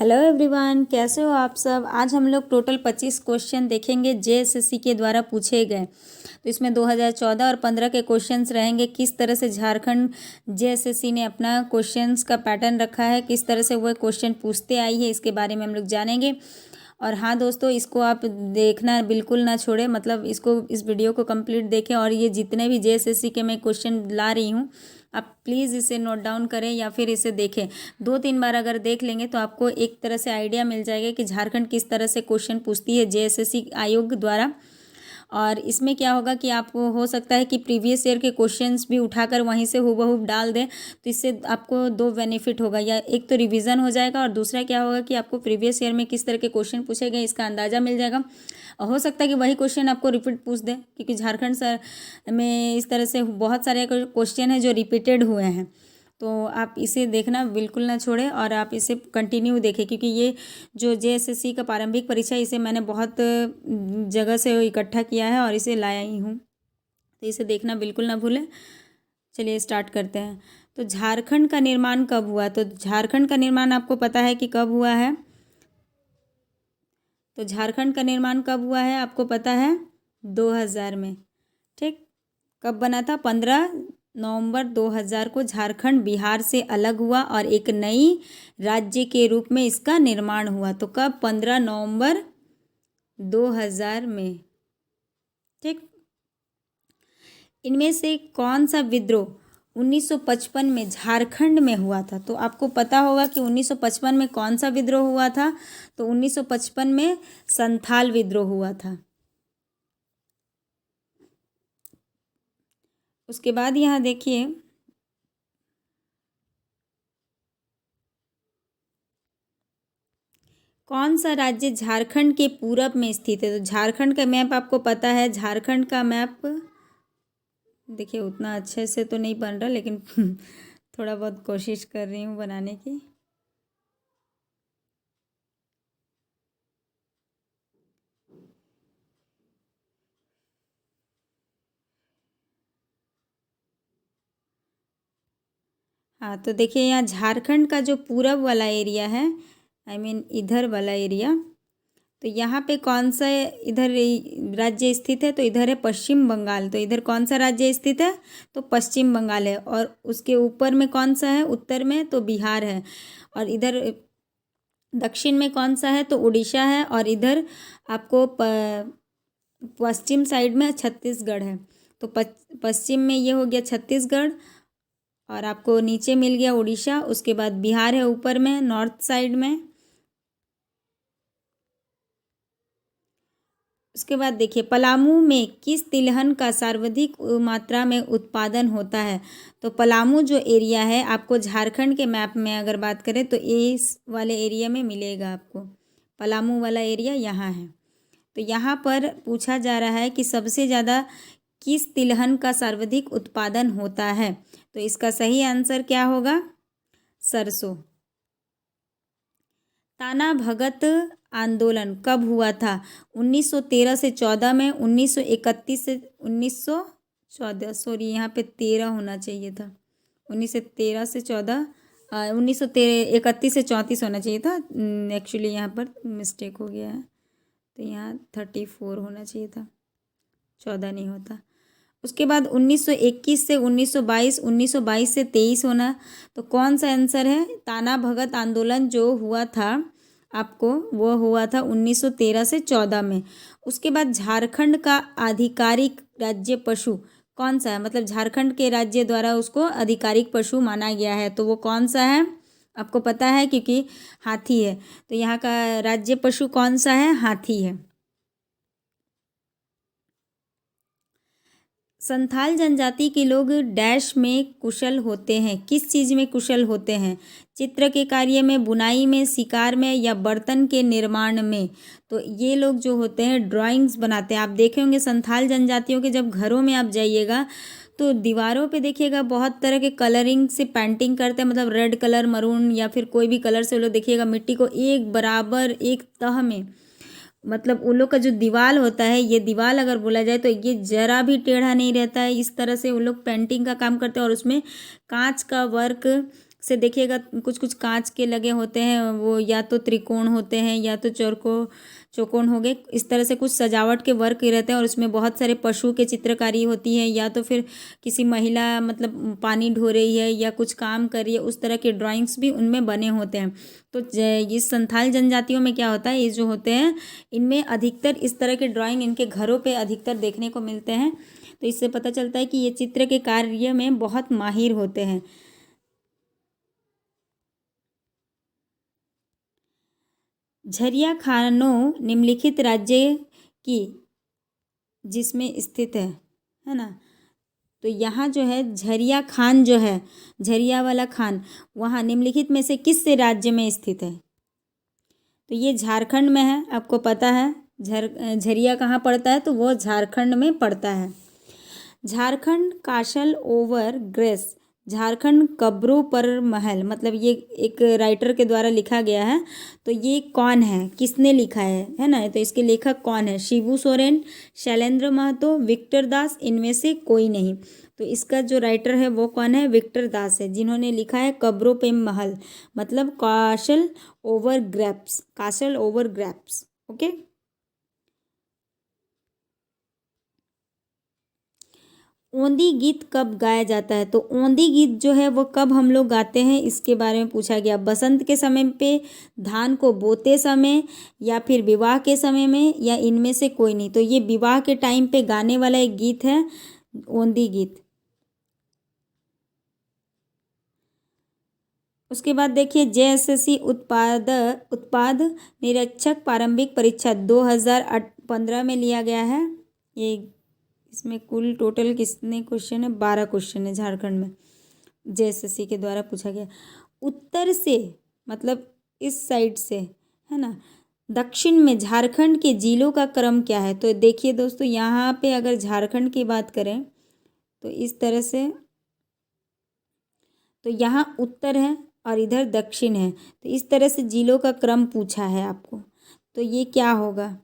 Hello everyone, कैसे हो आप सब। आज हम लोग टोटल 25 क्वेश्चन देखेंगे जेएसएससी के द्वारा पूछे गए। तो इसमें 2014 और 15 के क्वेश्चंस रहेंगे। किस तरह से झारखंड जेएसएससी ने अपना क्वेश्चंस का पैटर्न रखा है, किस तरह से वह क्वेश्चन पूछते आई है, इसके बारे में हम लोग जानेंगे। और हाँ दोस्तों, इसको आप देखना बिल्कुल ना छोड़ें, मतलब इस वीडियो को कंप्लीट देखें। और ये जितने भी जेएसएससी के मैं क्वेश्चन ला रही हूँ, आप प्लीज़ इसे नोट डाउन करें या फिर इसे देखें। 2-3 बार अगर देख लेंगे तो आपको एक तरह से आइडिया मिल जाएगा कि झारखंड किस तरह से क्वेश्चन पूछती है जेएसएससी आयोग द्वारा। और इसमें क्या होगा कि आपको हो सकता है कि प्रीवियस ईयर के क्वेश्चंस भी उठाकर वहीं से हूबहू डाल दें। तो इससे आपको दो बेनिफिट होगा, या एक तो रिवीजन हो जाएगा और दूसरा क्या होगा कि आपको प्रीवियस ईयर में किस तरह के क्वेश्चन पूछे गए इसका अंदाज़ा मिल जाएगा। और हो सकता है कि वही क्वेश्चन आपको रिपीट पूछ दें, क्योंकि झारखंड सर में इस तरह से बहुत सारे क्वेश्चन हैं जो रिपीटेड हुए हैं। तो आप इसे देखना बिल्कुल ना छोड़ें और आप इसे कंटिन्यू देखें, क्योंकि ये जो जेएसएससी का प्रारंभिक परीक्षा, इसे मैंने बहुत जगह से इकट्ठा किया है और इसे लाया ही हूँ। तो इसे देखना बिल्कुल ना भूलें। चलिए स्टार्ट करते हैं। तो झारखंड का निर्माण कब हुआ? तो झारखंड का निर्माण आपको पता है कि कब हुआ है। तो झारखंड का निर्माण कब हुआ है आपको पता है? 2000 में। ठीक, कब बना था? 15 नवंबर 2000 को झारखंड बिहार से अलग हुआ और एक नई राज्य के रूप में इसका निर्माण हुआ। तो कब? 15 नवंबर 2000 में। ठीक, इनमें से कौन सा विद्रोह 1955 में झारखंड में हुआ था? तो आपको पता होगा कि 1955 में कौन सा विद्रोह हुआ था। तो 1955 में संथाल विद्रोह हुआ था। उसके बाद यहाँ देखिए, कौन सा राज्य झारखंड के पूरब में स्थित है? तो झारखंड का मैप आपको पता है। झारखंड का मैप देखिए, उतना अच्छे से तो नहीं बन रहा, लेकिन थोड़ा बहुत कोशिश कर रही हूँ बनाने की। हाँ, तो देखिए यहाँ झारखंड का जो पूरब वाला एरिया है, इधर वाला एरिया, तो यहाँ पे कौन सा इधर राज्य स्थित है? तो इधर है पश्चिम बंगाल। तो इधर कौन सा राज्य स्थित है? तो पश्चिम बंगाल है। और उसके ऊपर में कौन सा है? उत्तर में तो बिहार है। और इधर दक्षिण में कौन सा है? तो उड़ीसा है। और इधर आपको पश्चिम साइड में छत्तीसगढ़ है। तो पश्चिम में ये हो गया छत्तीसगढ़, और आपको नीचे मिल गया उड़ीसा। उसके बाद बिहार है ऊपर में नॉर्थ साइड में। उसके बाद देखिए, पलामू में किस तिलहन का सर्वाधिक मात्रा में उत्पादन होता है? तो पलामू जो एरिया है आपको झारखंड के मैप में अगर बात करें तो इस वाले एरिया में मिलेगा आपको। पलामू वाला एरिया यहाँ है। तो यहाँ पर पूछा जा रहा है कि सबसे ज़्यादा किस तिलहन का सर्वाधिक उत्पादन होता है? तो इसका सही आंसर क्या होगा? सरसों। ताना भगत आंदोलन कब हुआ था? 1913 से 14 में, 1931 से 1914, सॉरी यहाँ पे 13 होना चाहिए था। 1913 से 14, 1931 से 34 होना चाहिए था। एक्चुअली यहाँ पर मिस्टेक हो गया है, तो यहाँ 34 होना चाहिए था, 14 नहीं होता। उसके बाद 1921 से 1922, 1922 से 23 होना। तो कौन सा आंसर है? ताना भगत आंदोलन जो हुआ था आपको, वो हुआ था 1913 से 14 में। उसके बाद झारखंड का आधिकारिक राज्य पशु कौन सा है? मतलब झारखंड के राज्य द्वारा उसको आधिकारिक पशु माना गया है, तो वो कौन सा है आपको पता है? क्योंकि हाथी है। तो यहाँ का राज्य पशु कौन सा है? हाथी है। संथाल जनजाति के लोग डैश में कुशल होते हैं? किस चीज़ में कुशल होते हैं? चित्र के कार्य में, बुनाई में, शिकार में, या बर्तन के निर्माण में? तो ये लोग जो होते हैं ड्राइंग्स बनाते हैं। आप देखे होंगे संथाल जनजातियों के जब घरों में आप जाइएगा तो दीवारों पे देखिएगा बहुत तरह के कलरिंग से पेंटिंग करते हैं, मतलब रेड कलर, मरून या फिर कोई भी कलर से वो लोग देखिएगा मिट्टी को एक बराबर एक तह में, मतलब उन लोग का जो दीवार होता है, ये दीवार अगर बोला जाए तो ये जरा भी टेढ़ा नहीं रहता है। इस तरह से उन लोग पेंटिंग का काम करते हैं और उसमें कांच का वर्क से देखिएगा कुछ कुछ कांच के लगे होते हैं, वो या तो त्रिकोण होते हैं या तो चौकोन हो गए। इस तरह से कुछ सजावट के वर्क रहते हैं और उसमें बहुत सारे पशु के चित्रकारी होती है, या तो फिर किसी महिला मतलब पानी ढो रही है या कुछ काम कर रही है, उस तरह के ड्राइंग्स भी उनमें बने होते हैं। तो ये संथाल जनजातियों में क्या होता है, ये जो होते हैं इनमें अधिकतर इस तरह के ड्राइंग इनके घरों पे अधिकतर देखने को मिलते हैं। तो इससे पता चलता है कि ये चित्र के कार्य में बहुत माहिर होते हैं। झरिया खानो निम्नलिखित राज्य की जिसमें स्थित है ना। तो यहाँ जो है झरिया खान जो है, झरिया वाला खान, वहाँ निम्नलिखित में से किस से राज्य में स्थित है। तो ये झारखंड में है, आपको पता है। झरिया कहाँ पड़ता है, तो वो झारखंड में पड़ता है। Jharkhand castle over grace, Jharkhand कब्रों पर महल, मतलब ये एक राइटर के द्वारा लिखा गया है। तो ये कौन है, किसने लिखा है ना। तो इसके लेखक कौन है, शिबू सोरेन, शैलेंद्र महतो, विक्टर दास, इनमें से कोई नहीं। तो इसका जो राइटर है वो कौन है, विक्टर दास है, जिन्होंने लिखा है कब्रों पे महल, मतलब castle over graves, castle over graves. Okay. ओंदी गीत कब गाया जाता है। तो ओंदी गीत जो है वो कब हम लोग गाते हैं, इसके बारे में पूछा गया। बसंत के समय पे, धान को बोते समय, या फिर विवाह के समय में, या इनमें से कोई नहीं। तो ये विवाह के टाइम पे गाने वाला एक गीत है, ओंदी गीत। उसके बाद देखिए जेएसएससी उत्पाद निरीक्षक प्रारंभिक परीक्षा 2015 में लिया गया है। ये इसमें कुल टोटल कितने क्वेश्चन है, 12 क्वेश्चन है झारखंड में, जेएसएससी के द्वारा पूछा गया। उत्तर से मतलब इस साइड से है ना, दक्षिण में झारखंड के जिलों का क्रम क्या है। तो देखिए दोस्तों, यहाँ पे अगर झारखंड की बात करें तो इस तरह से, तो यहाँ उत्तर है और इधर दक्षिण है। तो इस तरह से जिलों का क्रम पूछा है आपको। तो ये क्या होगा,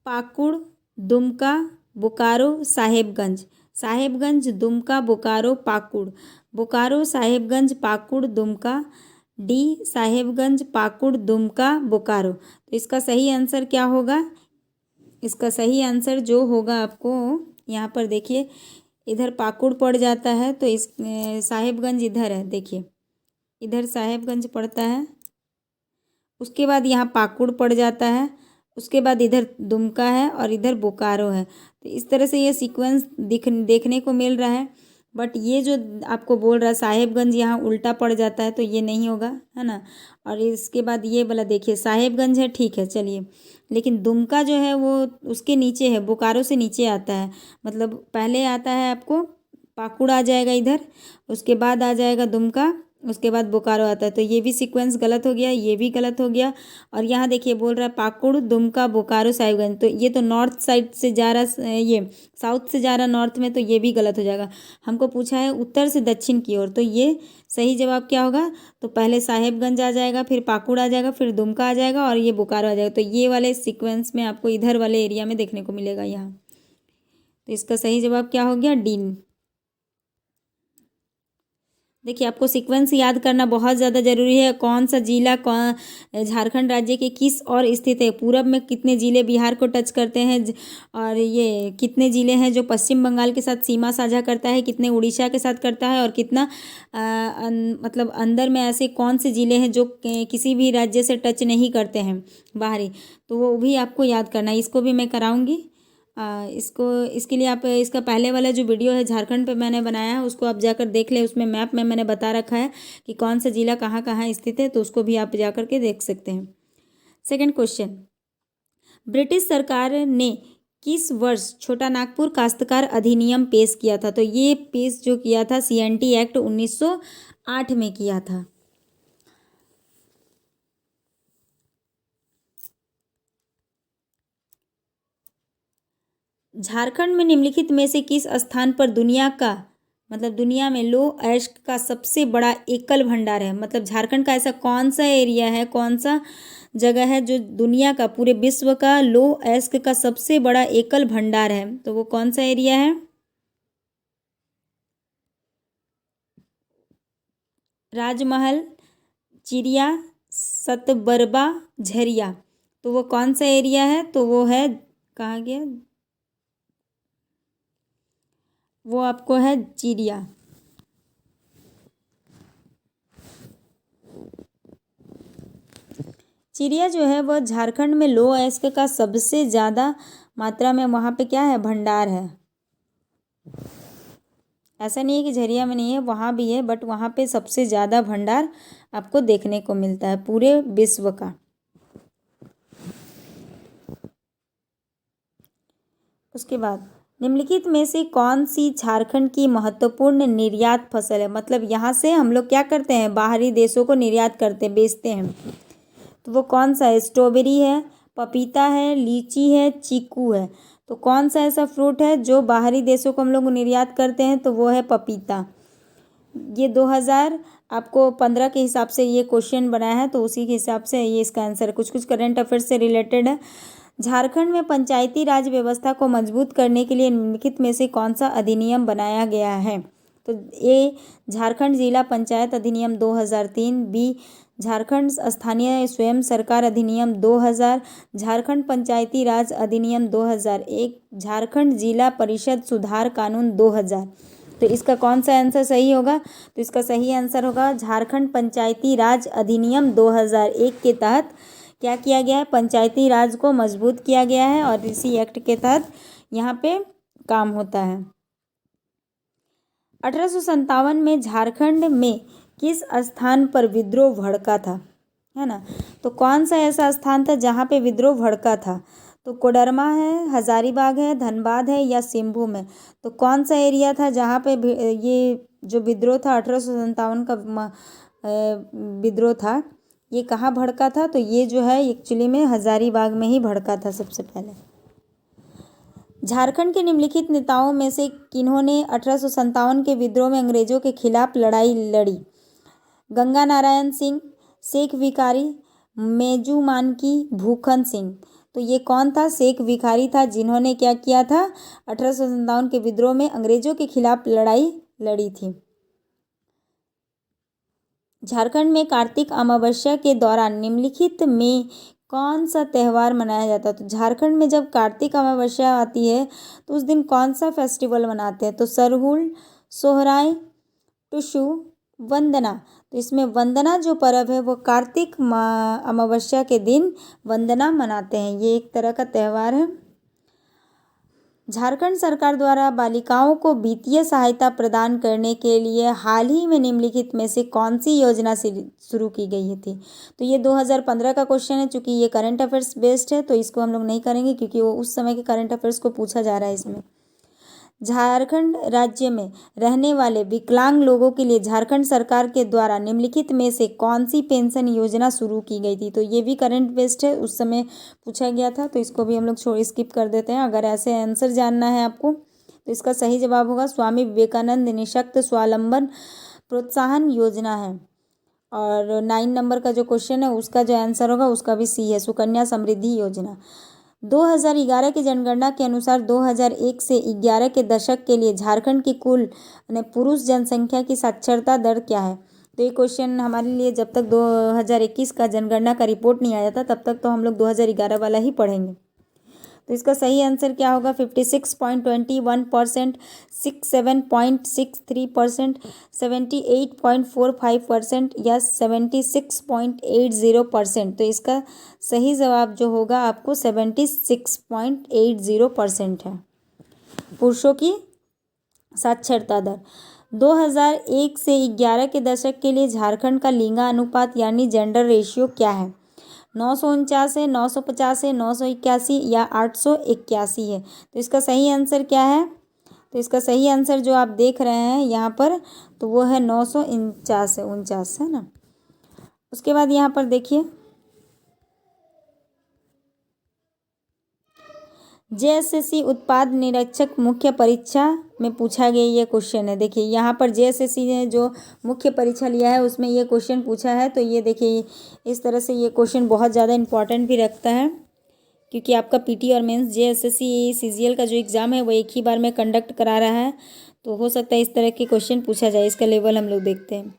पाकुड़, दुमका, बोकारो, साहेबगंज। साहेबगंज, दुमका, बोकारो, पाकुड़। बोकारो, साहेबगंज, पाकुड़, दुमका। डी, साहेबगंज, पाकुड़, दुमका, बोकारो। तो इसका सही आंसर क्या होगा, इसका सही आंसर जो होगा आपको यहाँ पर देखिए, इधर पाकुड़ पड़ जाता है, तो इस साहेबगंज इधर है, देखिए इधर साहेबगंज पड़ता है, उसके बाद यहाँ पाकुड़ पड़ जाता है, उसके बाद इधर दुमका है और इधर बोकारो है। तो इस तरह से ये सीक्वेंस देखने को मिल रहा है। बट ये जो आपको बोल रहा है साहेबगंज यहाँ उल्टा पड़ जाता है, तो ये नहीं होगा, है ना। और इसके बाद ये वाला देखिए साहेबगंज है, ठीक है चलिए, लेकिन दुमका जो है वो उसके नीचे है, बोकारो से नीचे आता है। मतलब पहले आता है आपको पाकुड़ आ जाएगा इधर, उसके बाद आ जाएगा दुमका, उसके बाद बोकारो आता है। तो ये भी सीक्वेंस गलत हो गया, ये भी गलत हो गया। और यहाँ देखिए बोल रहा है पाकुड़, दुमका, बोकारो, साहिबगंज। तो ये तो नॉर्थ साइड से जा रहा, ये साउथ से जा रहा नॉर्थ में, तो ये भी गलत हो जाएगा। हमको पूछा है उत्तर से दक्षिण की ओर, तो ये सही जवाब क्या होगा, तो पहले साहेबगंज आ जाएगा, फिर पाकुड़ आ जाएगा, फिर दुमका आ जाएगा और ये बोकारो आ जाएगा। तो ये वाले सीक्वेंस में आपको इधर वाले एरिया में देखने को मिलेगा यहाँ। तो इसका सही जवाब क्या हो गया, डीन। देखिए आपको सीक्वेंस याद करना बहुत ज़्यादा ज़रूरी है। कौन सा जिला कौन झारखंड राज्य के किस और स्थित है, पूरब में कितने ज़िले बिहार को टच करते हैं, और ये कितने ज़िले हैं जो पश्चिम बंगाल के साथ सीमा साझा करता है, कितने उड़ीसा के साथ करता है, और कितना मतलब अंदर में ऐसे कौन से ज़िले हैं जो किसी भी राज्य से टच नहीं करते हैं बाहरी। तो वो भी आपको याद करना है, इसको भी मैं कराऊँगी। इसके लिए आप इसका पहले वाला जो वीडियो है झारखंड पे मैंने बनाया है उसको आप जाकर देख लें। उसमें मैप में मैंने बता रखा है कि कौन सा जिला कहाँ कहाँ स्थित है, तो उसको भी आप जाकर के देख सकते हैं। सेकंड क्वेश्चन, ब्रिटिश सरकार ने किस वर्ष छोटा नागपुर काश्तकार अधिनियम पेश किया था। तो ये पेश जो किया था CNT एक्ट 1908 में किया था। झारखंड में निम्नलिखित में से किस स्थान पर दुनिया का मतलब दुनिया में लो एस्क का सबसे बड़ा एकल भंडार है। मतलब झारखंड का ऐसा कौन सा एरिया है, कौन सा जगह है जो दुनिया का, पूरे विश्व का लो एस्क का सबसे बड़ा एकल भंडार है। तो वो कौन सा एरिया है, राजमहल, चिड़िया, सतबरबा, झरिया। तो वो कौन सा एरिया है? तो वो है, कहाँ गया, वो आपको है चिड़िया। चिड़िया जो है वह झारखंड में लो अयस्क का सबसे ज़्यादा मात्रा में वहाँ पे क्या है, भंडार है। ऐसा नहीं है कि झरिया में नहीं है, वहाँ भी है, बट वहाँ पे सबसे ज़्यादा भंडार आपको देखने को मिलता है पूरे विश्व का। उसके बाद निम्नलिखित में से कौन सी झारखंड की महत्वपूर्ण निर्यात फसल है? मतलब यहाँ से हम लोग क्या करते हैं, बाहरी देशों को निर्यात करते हैं, बेचते हैं। तो वो कौन सा है? स्ट्रॉबेरी है, पपीता है, लीची है, चीकू है। तो कौन सा ऐसा फ्रूट है जो बाहरी देशों को हम लोग निर्यात करते हैं? तो वो है पपीता। ये 2015 के हिसाब से ये क्वेश्चन बनाया है, तो उसी के हिसाब से ये इसका आंसर है। कुछ कुछ करंट अफेयर्स से रिलेटेड है। झारखंड में पंचायती राज व्यवस्था को मजबूत करने के लिए निम्नलिखित में से कौन सा अधिनियम बनाया गया है? तो ए झारखंड जिला पंचायत अधिनियम 2003, बी झारखंड स्थानीय स्वयं सरकार अधिनियम 2000, झारखंड पंचायती राज अधिनियम 2001, झारखंड जिला परिषद सुधार कानून 2000। तो इसका कौन सा आंसर सही होगा? तो इसका सही आंसर होगा झारखंड पंचायती राज अधिनियम 2001 के तहत क्या किया गया है, पंचायती राज को मजबूत किया गया है और इसी एक्ट के तहत यहाँ पे काम होता है। 1857 में झारखंड में किस स्थान पर विद्रोह भड़का था, है ना? तो कौन सा ऐसा स्थान था जहाँ पे विद्रोह भड़का था? तो कोडरमा है, हजारीबाग है, धनबाद है या सिंहभूम है। तो कौन सा एरिया था जहाँ पे ये जो विद्रोह था 1857 का विद्रोह था, ये कहाँ भड़का था? तो ये जो है एक्चुअली में हजारीबाग में ही भड़का था सबसे पहले। झारखंड के निम्नलिखित नेताओं में से किन्होंने 1857 के विद्रोह में अंग्रेजों के खिलाफ लड़ाई लड़ी? गंगा नारायण सिंह, शेख भिखारी, मेजू मानकी, भूखन सिंह। तो ये कौन था? शेख भिखारी था, जिन्होंने क्या किया था, 1857 के विद्रोह में अंग्रेजों के खिलाफ लड़ाई लड़ी थी। झारखंड में कार्तिक अमावस्या के दौरान निम्नलिखित में कौन सा त्यौहार मनाया जाता है? तो झारखंड में जब कार्तिक अमावस्या आती है तो उस दिन कौन सा फेस्टिवल मनाते हैं? तो सरहुल, सोहराय, टुसु, वंदना। तो इसमें वंदना जो पर्व है वो कार्तिक अमावस्या के दिन वंदना मनाते हैं, ये एक तरह का त्यौहार है। झारखंड सरकार द्वारा बालिकाओं को वित्तीय सहायता प्रदान करने के लिए हाल ही में निम्नलिखित में से कौन सी योजना शुरू की गई थी? तो ये 2015 का क्वेश्चन है, चूंकि ये करंट अफेयर्स बेस्ड है तो इसको हम लोग नहीं करेंगे क्योंकि वो उस समय के करंट अफेयर्स को पूछा जा रहा है इसमें। झारखंड राज्य में रहने वाले विकलांग लोगों के लिए झारखंड सरकार के द्वारा निम्नलिखित में से कौन सी पेंशन योजना शुरू की गई थी? तो ये भी करंट बेस्ड है, उस समय पूछा गया था, तो इसको भी हम लोग स्किप कर देते हैं। अगर ऐसे आंसर जानना है आपको तो इसका सही जवाब होगा स्वामी विवेकानंद निःशक्त स्वावलंबन प्रोत्साहन योजना है। और 9 नंबर का जो क्वेश्चन है उसका जो आंसर होगा उसका भी सी है, सुकन्या समृद्धि योजना। 2011 की जनगणना के अनुसार 2001 से 11 के दशक के लिए झारखंड की कुल पुरुष जनसंख्या की साक्षरता दर क्या है? तो ये क्वेश्चन हमारे लिए जब तक 2021 का जनगणना का रिपोर्ट नहीं आ जाता तब तक तो हम लोग 2011 वाला ही पढ़ेंगे। तो इसका सही आंसर क्या होगा? 56.21%, 67.63%, 78.45% या 76.80%। तो इसका सही जवाब जो होगा आपको 76.80% है। पुरुषों की साक्षरता दर 2001 से 11 के दशक के लिए झारखंड का लिंगानुपात यानी जेंडर रेशियो क्या है? 949 है, 950 है, 981 या 881 है। तो इसका सही आंसर क्या है? तो इसका सही आंसर जो आप देख रहे हैं यहाँ पर तो वो है 949 है ना। उसके बाद यहाँ पर देखिए जेएसएससी उत्पाद निरीक्षक मुख्य परीक्षा में पूछा गया ये क्वेश्चन है। देखिए यहाँ पर जेएसएससी ने जो मुख्य परीक्षा लिया है उसमें ये क्वेश्चन पूछा है। तो ये देखिए इस तरह से ये क्वेश्चन बहुत ज़्यादा इंपॉर्टेंट भी रखता है क्योंकि आपका पीटी और मेंस जेएसएससी सीजीएल का जो एग्ज़ाम है वो एक ही बार में कंडक्ट करा रहा है, तो हो सकता है इस तरह के क्वेश्चन पूछा जाए। इसका लेवल हम लोग देखते हैं।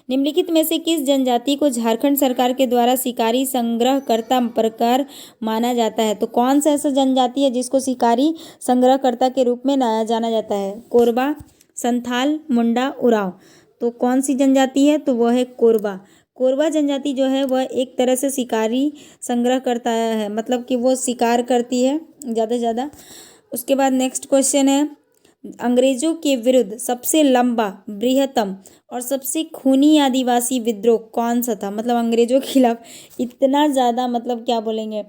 निम्नलिखित में से किस जनजाति को झारखंड सरकार के द्वारा शिकारी संग्रहकर्ता प्रकार माना जाता है? तो कौन सा ऐसा जनजाति है जिसको शिकारी संग्रहकर्ता के रूप में जाना जाता है? कोरबा, संथाल, मुंडा, उरांव। तो कौन सी जनजाति है? तो वह है कोरबा। कोरबा जनजाति जो है वह एक तरह से शिकारी संग्रह करता है, मतलब कि वो शिकार करती है ज़्यादा से ज़्यादा। उसके बाद नेक्स्ट क्वेश्चन है, अंग्रेजों के विरुद्ध सबसे लंबा, बृहत्तम और सबसे खूनी आदिवासी विद्रोह कौन सा था? मतलब अंग्रेजों के खिलाफ इतना ज़्यादा, मतलब क्या बोलेंगे,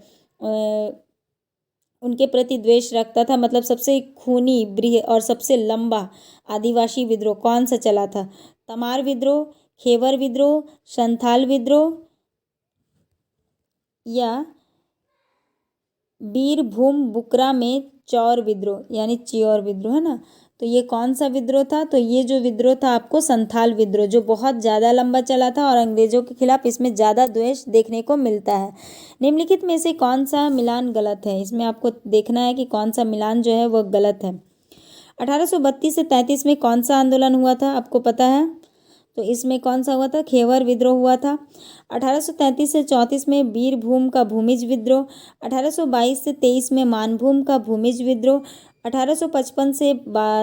उनके प्रति द्वेष रखता था, मतलब सबसे खूनी, बृहत और सबसे लंबा आदिवासी विद्रोह कौन सा चला था? तमार विद्रोह, खेवर विद्रोह, संथाल विद्रोह या बीरभूम बुकरा में चौर विद्रोह, यानी चियौर विद्रोह, है ना। तो ये कौन सा विद्रोह था? तो ये जो विद्रोह था आपको संथाल विद्रोह, जो बहुत ज़्यादा लंबा चला था और अंग्रेजों के खिलाफ इसमें ज़्यादा द्वेष देखने को मिलता है। निम्नलिखित में से कौन सा मिलान गलत है? इसमें आपको देखना है कि कौन सा मिलान जो है वह गलत है। 1832 से 33 में कौन सा आंदोलन हुआ था? आपको पता है? तो इसमें कौन सा हुआ था? खेवर विद्रोह हुआ था। 1833 से 34 में बीरभूम का भूमिज विद्रोह। 1822 से 23 में मानभूम का भूमिज विद्रोह। 1855 से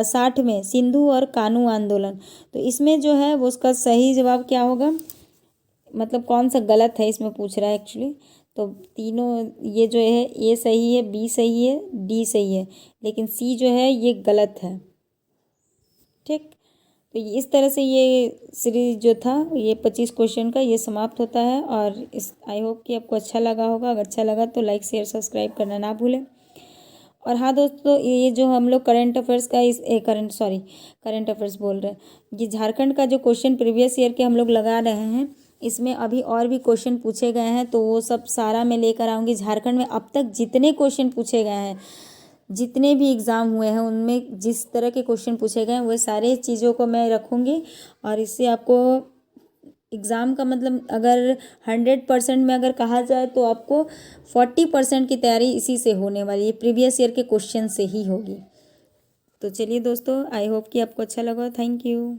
60 में सिंधु और कानू आंदोलन। तो इसमें जो है वो उसका सही जवाब क्या होगा, मतलब कौन सा गलत है इसमें पूछ रहा है एक्चुअली। तो तीनों, ये जो है ए सही है, बी सही है, डी सही है, लेकिन सी जो है ये गलत है। ठीक, तो इस तरह से ये सीरीज जो था, ये 25 क्वेश्चन का, ये समाप्त होता है। और इस आई होप कि आपको अच्छा लगा होगा। अगर अच्छा लगा तो लाइक शेयर सब्सक्राइब करना ना भूलें। और हाँ दोस्तों, ये जो हम लोग करंट अफेयर्स का करंट अफेयर्स बोल रहे हैं, ये झारखंड का जो क्वेश्चन प्रीवियस ईयर के हम लोग लगा रहे हैं, इसमें अभी और भी क्वेश्चन पूछे गए हैं, तो वो सब सारा मैं लेकर आऊँगी। झारखंड में अब तक जितने क्वेश्चन पूछे गए हैं, जितने भी एग्ज़ाम हुए हैं, उनमें जिस तरह के क्वेश्चन पूछे गए हैं, वो सारे चीज़ों को मैं रखूँगी। और इससे आपको एग्ज़ाम का मतलब, अगर 100% में अगर कहा जाए तो आपको 40% की तैयारी इसी से होने वाली है, प्रीवियस ईयर के क्वेश्चन से ही होगी। तो चलिए दोस्तों, आई होप कि आपको अच्छा लगा। Thank you.